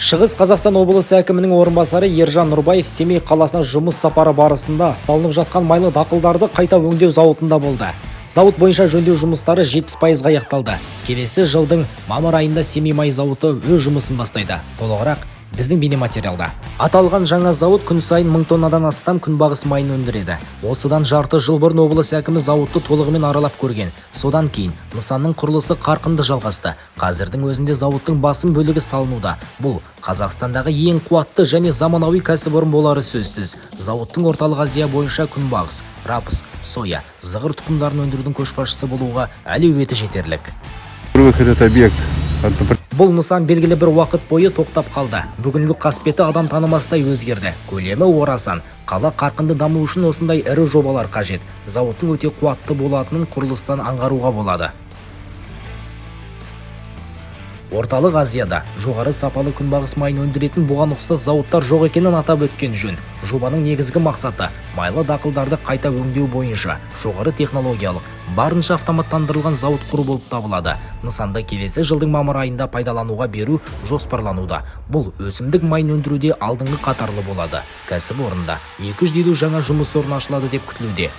Шығыс Қазақстан облысы әкімінің орынбасары Ержан Нұрбаев Семей қаласына жұмыс сапары барысында салынып жатқан майлы дақылдарды қайта өңдеу зауытында болды. Зауыт бойынша жөндеу жұмыстары 70% аяқталды. Келесі жылдың мамыр айында Семей май зауыты өз жұмысын бастайды. Толығырақ біздің бейнематериалда. Аталған жаңа зауыт күн сайын 1000 тоннадан астам күнбағыс майын өндіреді. Осыдан жарты жыл бұрын облыс әкімі зауытты толығымен аралап көрген. Содан кейін нысанның құрылысы қарқынды жалғасты. Қазірдің өзінде зауыттың басым бөлігі салынуда. Бұл Қазақстандағы ең қуатты және заманауи кәсіпорын болары сөзсіз. Зауыттың орталық Азия бойынша күнбағыс, рапс, соя, зығыр тұқымдарын өндірудің көшбасшысы болуға әлеуеті жетерлік. Бұл нысан белгілі бір уақыт бойы тоқтап қалды. Бүгінгі қасбеті адам танымастай өзгерді. Көлемі орасан. Қала қарқынды даму үшін осындай ірі жобалар қажет. Зауыттың өте қуатты болатынын құрылыстан аңғаруға болады. Орталық Азияда жоғары сапалы күнбағыс майын өндіретін бұған ұқсас зауыттар жоқ екенін атап өткен жөн. Жобаның негізгі мақсаты майлы дақылдарды қайта өңдеу бойынша жоғары технологиялық, барынша автоматтандырылған зауыт құру болып табылады. Нысанды келесі жылдың мамыр айында пайдалануға беру жоспарлануда. Бұл өсімдік майын өндіруде алдыңғы қатарлы болады. Кәсіпорында 250 жаңа жұмыс орны ашылады деп күтілуде.